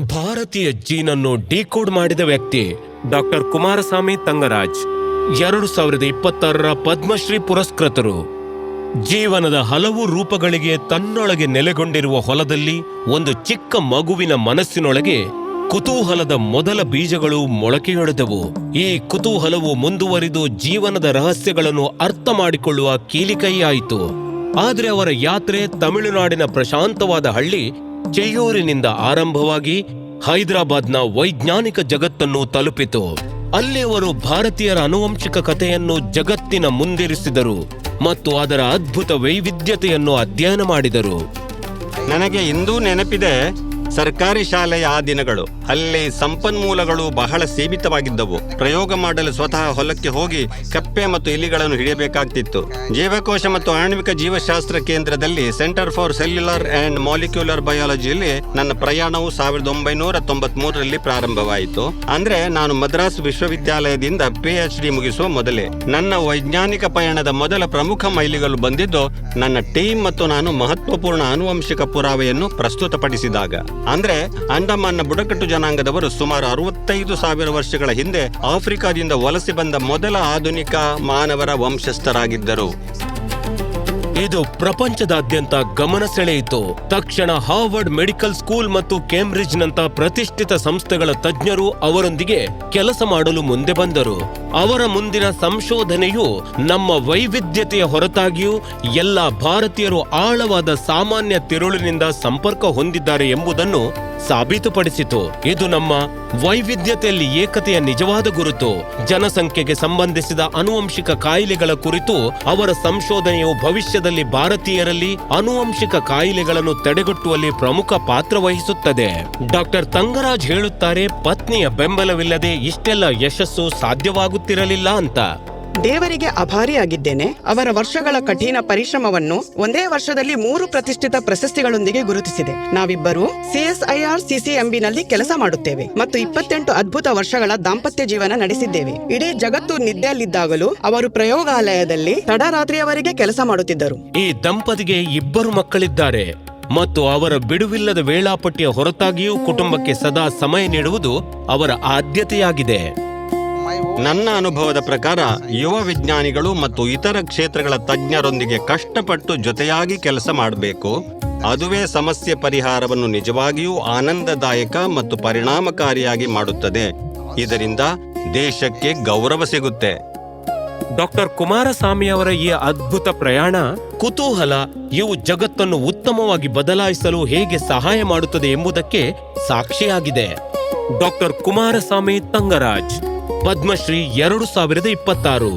ಭಾರತೀಯ ಜೀನನ್ನು ಡಿಕೋಡ್ ಮಾಡಿದ ವ್ಯಕ್ತಿ ಡಾಕ್ಟರ್ ಕುಮಾರಸ್ವಾಮಿ ತಂಗರಾಜ್ 2026ರ ಪದ್ಮಶ್ರೀ ಪುರಸ್ಕೃತರು. ಜೀವನದ ಹಲವು ರೂಪಗಳಿಗೆ ತನ್ನೊಳಗೆ ನೆಲೆಗೊಂಡಿರುವ ಹೊಲದಲ್ಲಿ ಒಂದು ಚಿಕ್ಕ ಮಗುವಿನ ಮನಸ್ಸಿನೊಳಗೆ ಕುತೂಹಲದ ಮೊದಲ ಬೀಜಗಳು ಮೊಳಕೆಯೊಡೆದವು. ಈ ಕುತೂಹಲವು ಮುಂದುವರಿದು ಜೀವನದ ರಹಸ್ಯಗಳನ್ನು ಅರ್ಥ ಮಾಡಿಕೊಳ್ಳುವ ಕೀಲಿಕೈಯಾಯಿತು. ಆದರೆ ಅವರ ಯಾತ್ರೆ ತಮಿಳುನಾಡಿನ ಪ್ರಶಾಂತವಾದ ಹಳ್ಳಿ ಚೆಯ್ಯೂರಿನಿಂದ ಆರಂಭವಾಗಿ ಹೈದರಾಬಾದ್ನ ವೈಜ್ಞಾನಿಕ ಜಗತ್ತನ್ನು ತಲುಪಿತು. ಅಲ್ಲಿ ಅವರು ಭಾರತೀಯರ ಆನುವಂಶಿಕ ಕಥೆಯನ್ನು ಜಗತ್ತಿನ ಮುಂದಿರಿಸಿದರು ಮತ್ತು ಅದರ ಅದ್ಭುತ ವೈವಿಧ್ಯತೆಯನ್ನು ಅಧ್ಯಯನ ಮಾಡಿದರು. ನನಗೆ ಇಂದೂ ನೆನಪಿದೆ ಸರ್ಕಾರಿ ಶಾಲೆಯ ಆ ದಿನಗಳು. ಅಲ್ಲಿ ಸಂಪನ್ಮೂಲಗಳು ಬಹಳ ಸೀಮಿತವಾಗಿದ್ದವು. ಪ್ರಯೋಗ ಮಾಡಲು ಸ್ವತಃ ಹೊಲಕ್ಕೆ ಹೋಗಿ ಕಪ್ಪೆ ಮತ್ತು ಇಲಿಗಳನ್ನು ಹಿಡಿಯಬೇಕಾಗ್ತಿತ್ತು. ಜೀವಕೋಶ ಮತ್ತು ಆಣ್ವಿಕ ಜೀವಶಾಸ್ತ್ರ ಕೇಂದ್ರದಲ್ಲಿ center for cellular and molecular ಬಯಾಲಜಿಯಲ್ಲಿ ನನ್ನ ಪ್ರಯಾಣವು 1993ರಲ್ಲಿ ಪ್ರಾರಂಭವಾಯಿತು. ಅಂದ್ರೆ ನಾನು ಮದ್ರಾಸ್ ವಿಶ್ವವಿದ್ಯಾಲಯದಿಂದ PhD ಮುಗಿಸುವ ಮೊದಲೇ. ನನ್ನ ವೈಜ್ಞಾನಿಕ ಪಯಣದ ಮೊದಲ ಪ್ರಮುಖ ಮೈಲಿಗಲ್ಲು ಬಂದಿದ್ದು ನನ್ನ ಟೀಮ್ ಮತ್ತು ನಾನು ಮಹತ್ವಪೂರ್ಣ ಆನುವಂಶಿಕ ಪುರಾವೆಯನ್ನು ಪ್ರಸ್ತುತಪಡಿಸಿದಾಗ. ಅಂದ್ರೆ ಅಂಡಮಾನ್ನ ಬುಡಕಟ್ಟು ಜನಾಂಗದವರು ಸುಮಾರು 65,000 ವರ್ಷಗಳ ಹಿಂದೆ ಆಫ್ರಿಕಾದಿಂದ ವಲಸೆ ಬಂದ ಮೊದಲ ಆಧುನಿಕ ಮಾನವರ ವಂಶಸ್ಥರಾಗಿದ್ದರು. ಇದು ಪ್ರಪಂಚದಾದ್ಯಂತ ಗಮನ ಸೆಳೆಯಿತು. ತಕ್ಷಣ ಹಾರ್ವರ್ಡ್ ಮೆಡಿಕಲ್ ಸ್ಕೂಲ್ ಮತ್ತು ಕೇಂಬ್ರಿಡ್ಜ್ನಂತ ಪ್ರತಿಷ್ಠಿತ ಸಂಸ್ಥೆಗಳ ತಜ್ಞರು ಅವರೊಂದಿಗೆ ಕೆಲಸ ಮಾಡಲು ಮುಂದೆ ಬಂದರು. ಅವರ ಮುಂದಿನ ಸಂಶೋಧನೆಯು ನಮ್ಮ ವೈವಿಧ್ಯತೆಯ ಹೊರತಾಗಿಯೂ ಎಲ್ಲ ಭಾರತೀಯರು ಆಳವಾದ ಸಾಮಾನ್ಯ ತಿರುಳಿನಿಂದ ಸಂಪರ್ಕ ಹೊಂದಿದ್ದಾರೆ ಎಂಬುದನ್ನು ಸಾಬೀತುಪಡಿಸಿತು. ಇದು ನಮ್ಮ ವೈವಿಧ್ಯತೆಯಲ್ಲಿ ಏಕತೆಯ ನಿಜವಾದ ಗುರುತು. ಜನಸಂಖ್ಯೆಗೆ ಸಂಬಂಧಿಸಿದ ಆನುವಂಶಿಕ ಕಾಯಿಲೆಗಳ ಕುರಿತು ಅವರ ಸಂಶೋಧನೆಯು ಭವಿಷ್ಯದಲ್ಲಿ ಭಾರತೀಯರಲ್ಲಿ ಆನುವಂಶಿಕ ಕಾಯಿಲೆಗಳನ್ನು ತಡೆಗಟ್ಟುವಲ್ಲಿ ಪ್ರಮುಖ ಪಾತ್ರ ವಹಿಸುತ್ತದೆ. ಡಾಕ್ಟರ್ ತಂಗರಾಜ್ ಹೇಳುತ್ತಾರೆ, ಪತ್ನಿಯ ಬೆಂಬಲವಿಲ್ಲದೆ ಇಷ್ಟೆಲ್ಲ ಯಶಸ್ಸು ಸಾಧ್ಯವಾಗುತ್ತಿರಲಿಲ್ಲ ಅಂತ. ದೇವರಿಗೆ ಆಭಾರಿಯಾಗಿದ್ದೇನೆ. ಅವರ ವರ್ಷಗಳ ಕಠಿಣ ಪರಿಶ್ರಮವನ್ನು ಒಂದೇ ವರ್ಷದಲ್ಲಿ 3 ಪ್ರತಿಷ್ಠಿತ ಪ್ರಶಸ್ತಿಗಳೊಂದಿಗೆ ಗುರುತಿಸಿದೆ. ನಾವಿಬ್ಬರು CSIR CCMBನಲ್ಲಿ ಕೆಲಸ ಮಾಡುತ್ತೇವೆ ಮತ್ತು 28 ಅದ್ಭುತ ವರ್ಷಗಳ ದಾಂಪತ್ಯ ಜೀವನ ನಡೆಸಿದ್ದೇವೆ. ಇಡೀ ಜಗತ್ತು ನಿದ್ದೆಯಲ್ಲಿದ್ದಾಗಲೂ ಅವರು ಪ್ರಯೋಗಾಲಯದಲ್ಲಿ ತಡರಾತ್ರಿಯವರೆಗೆ ಕೆಲಸ ಮಾಡುತ್ತಿದ್ದರು. ಈ ದಂಪತಿಗೆ 2 ಮಕ್ಕಳಿದ್ದಾರೆ ಮತ್ತು ಅವರ ಬಿಡುವಿಲ್ಲದ ವೇಳಾಪಟ್ಟಿಯ ಹೊರತಾಗಿಯೂ ಕುಟುಂಬಕ್ಕೆ ಸದಾ ಸಮಯ ನೀಡುವುದು ಅವರ ಆದ್ಯತೆಯಾಗಿದೆ. ನನ್ನ ಅನುಭವದ ಪ್ರಕಾರ ಯುವ ವಿಜ್ಞಾನಿಗಳು ಮತ್ತು ಇತರ ಕ್ಷೇತ್ರಗಳ ತಜ್ಞರೊಂದಿಗೆ ಕಷ್ಟಪಟ್ಟು ಜೊತೆಯಾಗಿ ಕೆಲಸ ಮಾಡಬೇಕು. ಅದುವೇ ಸಮಸ್ಯೆ ಪರಿಹಾರವನ್ನು ನಿಜವಾಗಿಯೂ ಆನಂದದಾಯಕ ಮತ್ತು ಪರಿಣಾಮಕಾರಿಯಾಗಿ ಮಾಡುತ್ತದೆ. ಇದರಿಂದ ದೇಶಕ್ಕೆ ಗೌರವ ಸಿಗುತ್ತೆ. ಡಾಕ್ಟರ್ ಕುಮಾರಸ್ವಾಮಿ ಅವರ ಈ ಅದ್ಭುತ ಪ್ರಯಾಣ, ಕುತೂಹಲ ಇವು ಜಗತ್ತನ್ನು ಉತ್ತಮವಾಗಿ ಬದಲಾಯಿಸಲು ಹೇಗೆ ಸಹಾಯ ಮಾಡುತ್ತದೆ ಎಂಬುದಕ್ಕೆ ಸಾಕ್ಷಿಯಾಗಿದೆ. ಡಾಕ್ಟರ್ ಕುಮಾರಸ್ವಾಮಿ ತಂಗರಾಜ್, ಪದ್ಮಶ್ರೀ 2026.